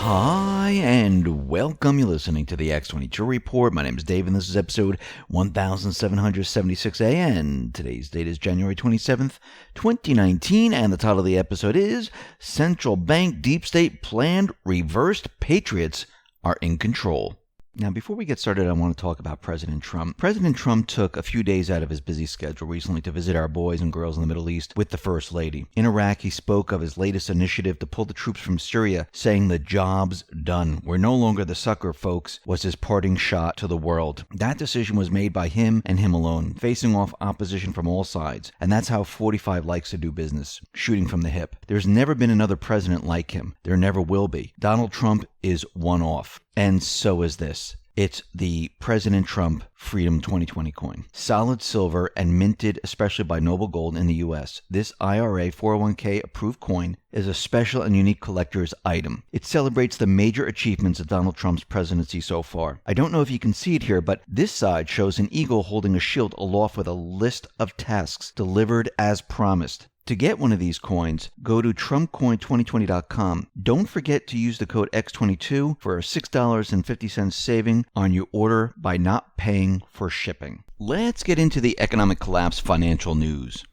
Hi, and welcome. You're listening to the X22 Report. My name is Dave, and this is episode 1776A, and today's date is January 27th, 2019, and the title of the episode is Central Bank Deep State Planned Reversed Patriots Are in Control. Now, before we get started, I want to talk about President Trump. President Trump took a few days out of his busy schedule recently to visit our boys and girls in the Middle East with the First Lady. In Iraq, he spoke of his latest initiative to pull the troops from Syria, saying the job's done. We're no longer the sucker, folks, was his parting shot to the world. That decision was made by him and him alone, facing off opposition from all sides. And that's how 45 likes to do business, shooting from the hip. There's never been another president like him. There never will be. Donald Trump is one off. And so is this. It's the President Trump Freedom 2020 coin. Solid silver and minted especially by Noble Gold in the U.S. This IRA 401k approved coin is a special and unique collector's item. It celebrates the major achievements of Donald Trump's presidency so far. I don't know if you can see it here, but this side shows an eagle holding a shield aloft with a list of tasks delivered as promised. To get one of these coins, go to TrumpCoin2020.com. Don't forget to use the code X22 for a $6.50 saving on your order by not paying for shipping. Let's get into the economic collapse financial news.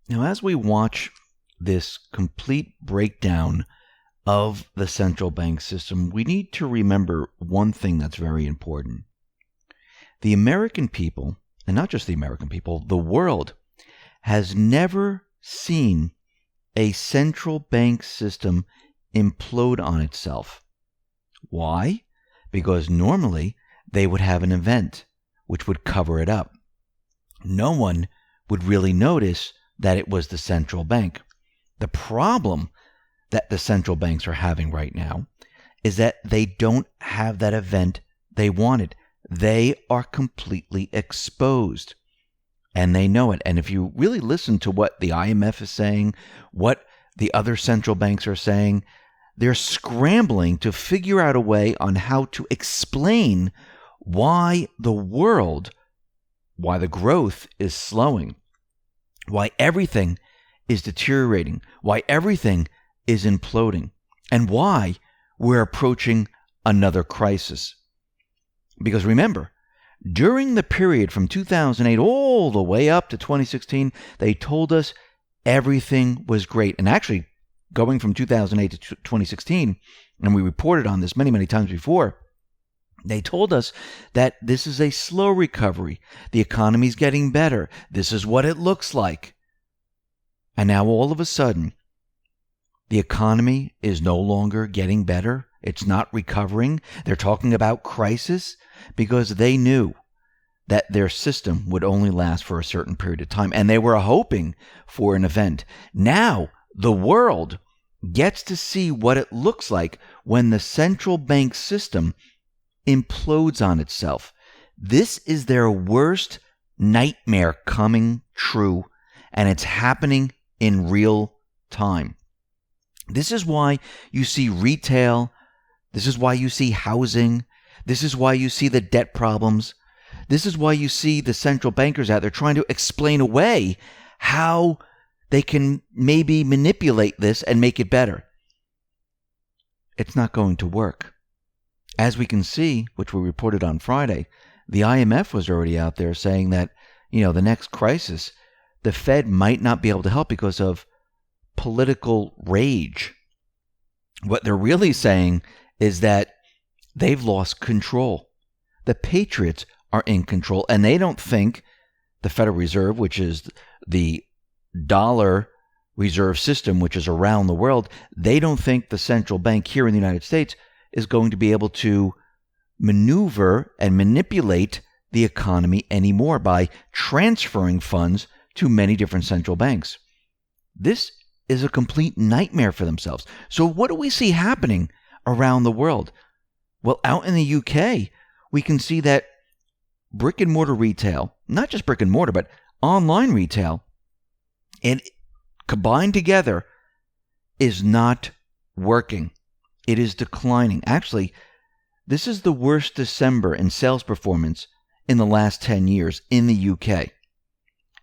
Now, as we watch this complete breakdown of the central bank system, we need to remember one thing that's very important. The American people, and not just the American people, the world has never seen a central bank system implode on itself. Why? Because normally they would have an event which would cover it up. No one would really notice that it was the central bank. The problem that the central banks are having right now is that they don't have that event they wanted. They are completely exposed. And they know it. And if you really listen to what the IMF is saying, what the other central banks are saying, they're scrambling to figure out a way on how to explain why the world, why the growth is slowing, why everything is deteriorating, why everything is imploding, and why we're approaching another crisis. Because remember, during the period from 2008 all the way up to 2016, they told us everything was great. And actually, going from 2008 to 2016, and we reported on this many, many times before, they told us that this is a slow recovery. The economy's getting better. This is what it looks like. And now all of a sudden, the economy is no longer getting better. It's not recovering. They're talking about crisis because they knew that their system would only last for a certain period of time, and they were hoping for an event. Now, the world gets to see what it looks like when the central bank system implodes on itself. This is their worst nightmare coming true, and it's happening in real time. This is why you see retail. This is why you see housing. This is why you see the debt problems. This is why you see the central bankers out there trying to explain away how they can maybe manipulate this and make it better. It's not going to work. As we can see, which we reported on Friday, the IMF was already out there saying that, the next crisis, the Fed might not be able to help because of political rage. What they're really saying is that they've lost control. The Patriots are in control, and they don't think the Federal Reserve, which is the dollar reserve system, which is around the world, they don't think the central bank here in the United States is going to be able to maneuver and manipulate the economy anymore by transferring funds to many different central banks. This is a complete nightmare for themselves. So what do we see happening around the world? Well, out in the UK, we can see that brick and mortar retail, not just brick and mortar, but online retail, and combined together is not working. It is declining. Actually, this is the worst December in sales performance in the last 10 years in the UK.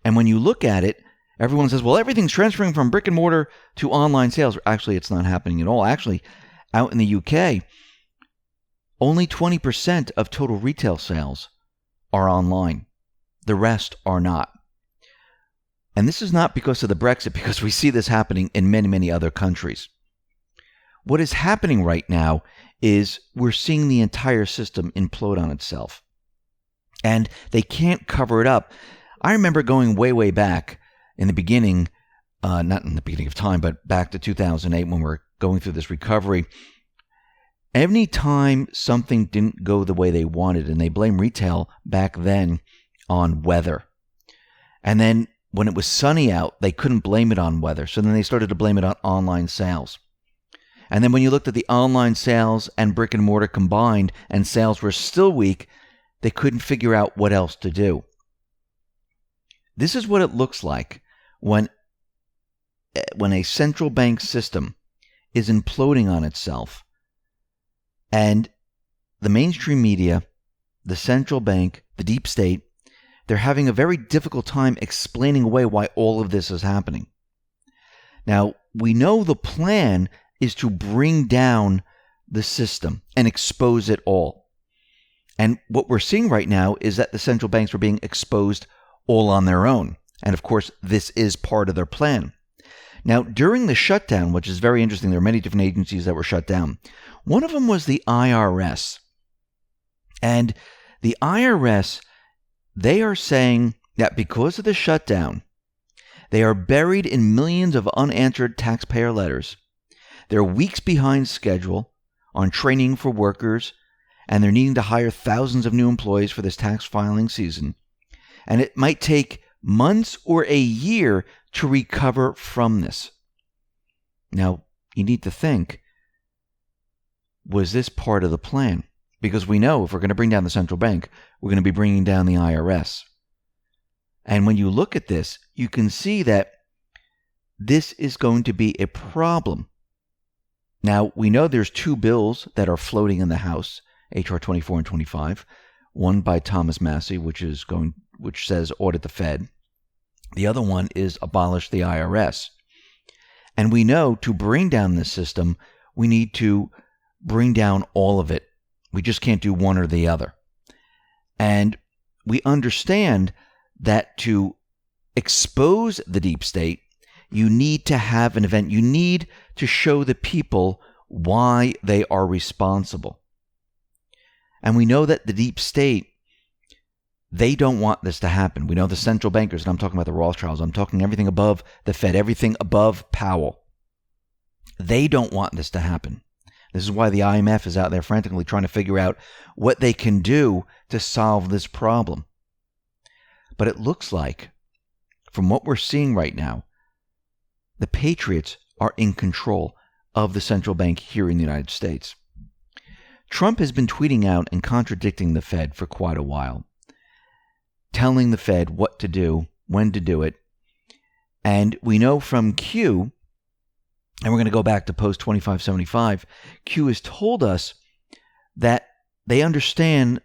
And when you look at it, everyone says, well, everything's transferring from brick and mortar to online sales. Actually, it's not happening at all. Actually, out in the UK, only 20% of total retail sales are online. The rest are not. And this is not because of the Brexit, because we see this happening in many, many other countries. What is happening right now is we're seeing the entire system implode on itself. And they can't cover it up. I remember going way, way back in the beginning, not in the beginning of time, but back to 2008 when we're going through this recovery. Any time something didn't go the way they wanted, and they blame retail back then on weather. And then when it was sunny out, they couldn't blame it on weather. So then they started to blame it on online sales. And then when you looked at the online sales and brick and mortar combined and sales were still weak, they couldn't figure out what else to do. This is what it looks like when a central bank system is imploding on itself. And the mainstream media, the central bank, the deep state, they're having a very difficult time explaining away why all of this is happening. Now, we know the plan is to bring down the system and expose it all. And what we're seeing right now is that the central banks are being exposed all on their own. And of course, this is part of their plan. Now, during the shutdown, which is very interesting, there are many different agencies that were shut down. One of them was the IRS. And the IRS, they are saying that because of the shutdown, they are buried in millions of unanswered taxpayer letters. They're weeks behind schedule on training for workers, and they're needing to hire thousands of new employees for this tax filing season. And it might take months or a year to recover from this. Now, you need to think, was this part of the plan? Because we know if we're going to bring down the central bank, we're going to be bringing down the IRS. And when you look at this, you can see that this is going to be a problem. Now, we know there's two bills that are floating in the House, H.R. 24 and 25. One by Thomas Massie, which says audit the Fed. The other one is abolish the IRS. And we know to bring down this system, we need to bring down all of it. We just can't do one or the other. And we understand that to expose the deep state, you need to have an event. You need to show the people why they are responsible. And we know that the deep state, they don't want this to happen. We know the central bankers, and I'm talking about the Rothschilds, I'm talking everything above the Fed, everything above Powell. They don't want this to happen. This is why the IMF is out there frantically trying to figure out what they can do to solve this problem. But it looks like, from what we're seeing right now, the Patriots are in control of the central bank here in the United States. Trump has been tweeting out and contradicting the Fed for quite a while, telling the Fed what to do, when to do it. And we know from Q, and we're going to go back to post 2575, Q has told us that they understand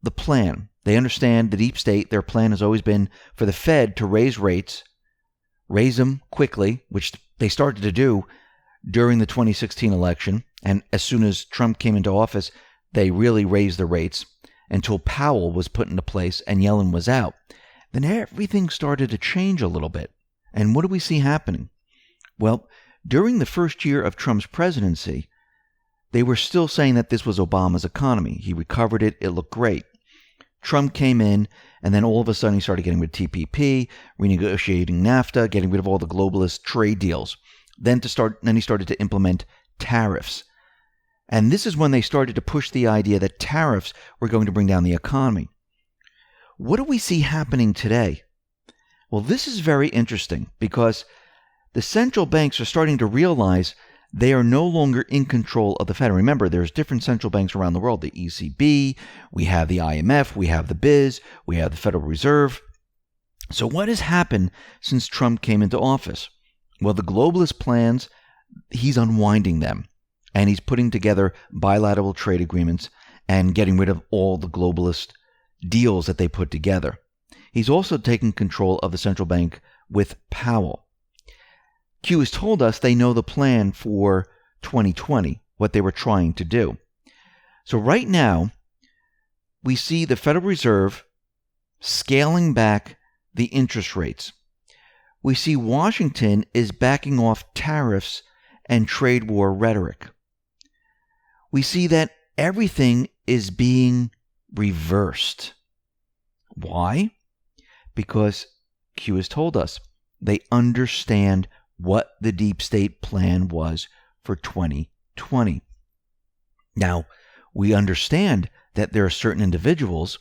the plan. They understand the deep state. Their plan has always been for the Fed to raise rates, raise them quickly, which they started to do during the 2016 election. And as soon as Trump came into office, they really raised the rates until Powell was put into place and Yellen was out. Then everything started to change a little bit. And what do we see happening? Well, during the first year of Trump's presidency, they were still saying that this was Obama's economy. He recovered it. It looked great. Trump came in, and then all of a sudden he started getting rid of TPP, renegotiating NAFTA, getting rid of all the globalist trade deals. Then he started to implement tariffs. And this is when they started to push the idea that tariffs were going to bring down the economy. What do we see happening today? Well, this is very interesting because the central banks are starting to realize they are no longer in control of the Fed. Remember, there's different central banks around the world. The ECB, we have the IMF, we have the BIZ, we have the Federal Reserve. So what has happened since Trump came into office? Well, the globalist plans, he's unwinding them. And he's putting together bilateral trade agreements and getting rid of all the globalist deals that they put together. He's also taken control of the central bank with Powell. Q has told us they know the plan for 2020. what they were trying to do. So right now, we see the Federal Reserve scaling back the interest rates. We see Washington is backing off tariffs and trade war rhetoric. We see that everything is being reversed. Why? Because Q has told us they understand what the deep state plan was for 2020. Now, we understand that there are certain individuals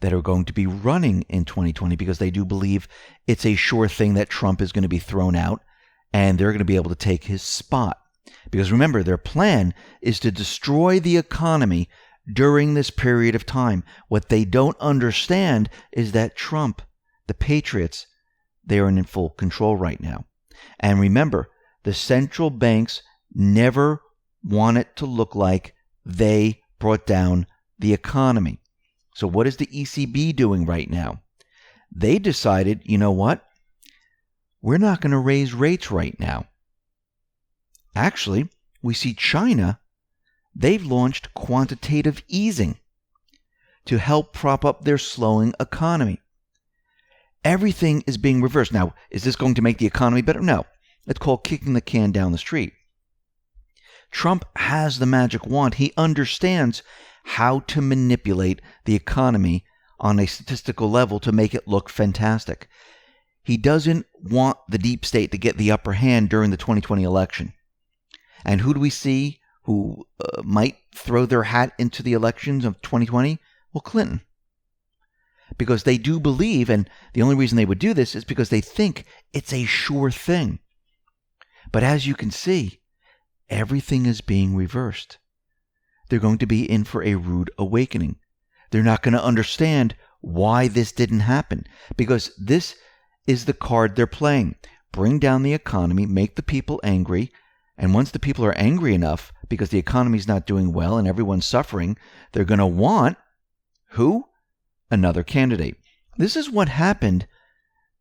that are going to be running in 2020 because they do believe it's a sure thing that Trump is going to be thrown out and they're going to be able to take his spot. Because remember, their plan is to destroy the economy during this period of time. What they don't understand is that Trump, the Patriots, they are in full control right now. And remember, the central banks never want it to look like they brought down the economy. So what is the ECB doing right now? They decided, you know what? We're not going to raise rates right now. Actually, we see China, they've launched quantitative easing to help prop up their slowing economy. Everything is being reversed. Now, is this going to make the economy better? No. It's called kicking the can down the street. Trump has the magic wand. He understands how to manipulate the economy on a statistical level to make it look fantastic. He doesn't want the deep state to get the upper hand during the 2020 election. And who do we see who might throw their hat into the elections of 2020? Well, Clinton. Because they do believe, and the only reason they would do this is because they think it's a sure thing. But as you can see, everything is being reversed. They're going to be in for a rude awakening. They're not going to understand why this didn't happen, because this is the card they're playing. Bring down the economy, make the people angry, and once the people are angry enough because the economy's not doing well and everyone's suffering, they're going to want who? Another candidate. This is what happened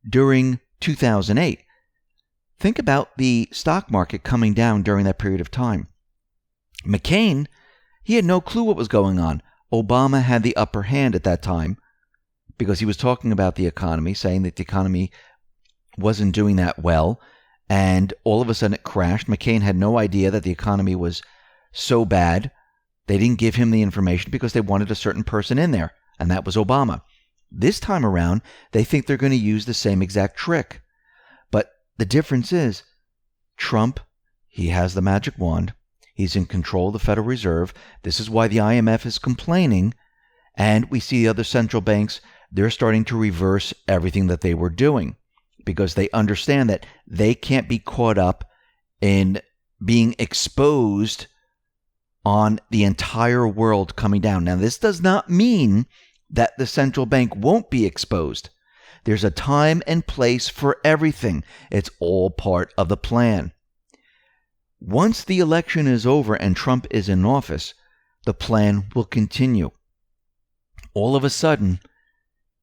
during 2008. Think about the stock market coming down during that period of time. McCain, he had no clue what was going on. Obama had the upper hand at that time because he was talking about the economy, saying that the economy wasn't doing that well, and all of a sudden it crashed. McCain had no idea that the economy was so bad. They didn't give him the information because they wanted a certain person in there, and that was Obama. This time around, they think they're going to use the same exact trick. But the difference is, Trump, he has the magic wand. He's in control of the Federal Reserve. This is why the IMF is complaining. And we see the other central banks, they're starting to reverse everything that they were doing because they understand that they can't be caught up in being exposed on the entire world coming down. Now, this does not mean that the central bank won't be exposed. There's a time and place for everything. It's all part of the plan. Once the election is over and Trump is in office, the plan will continue. All of a sudden,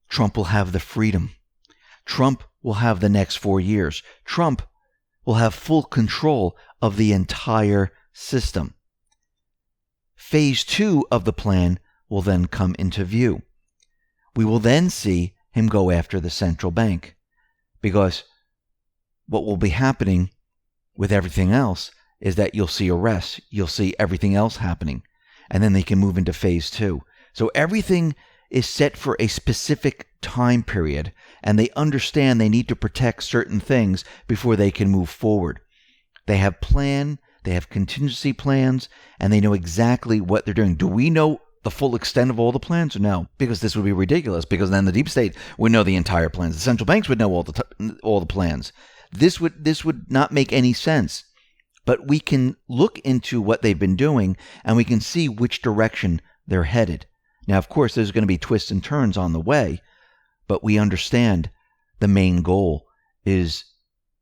Trump will have the freedom. Trump will have the next 4 years. Trump will have full control of the entire system. Phase 2 of the plan will then come into view. We will then see him go after the central bank, because what will be happening with everything else is that you'll see arrests, you'll see everything else happening, and then they can move into phase 2. So everything is set for a specific time period, and they understand they need to protect certain things before they can move forward. They have plan, they have contingency plans, and they know exactly what they're doing. Do we know the full extent of all the plans? Or no? Because this would be ridiculous, because then the deep state would know the entire plans. The central banks would know all the plans. This would not make any sense. But we can look into what they've been doing, and we can see which direction they're headed. Now, of course, there's going to be twists and turns on the way, but we understand the main goal is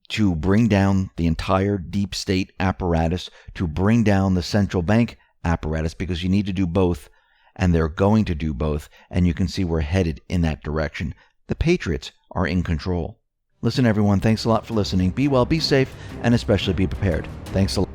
to bring down the entire deep state apparatus, to bring down the central bank apparatus, because you need to do both, and they're going to do both, and you can see we're headed in that direction. The Patriots are in control. Listen, everyone, thanks a lot for listening. Be well, be safe, and especially be prepared. Thanks a lot.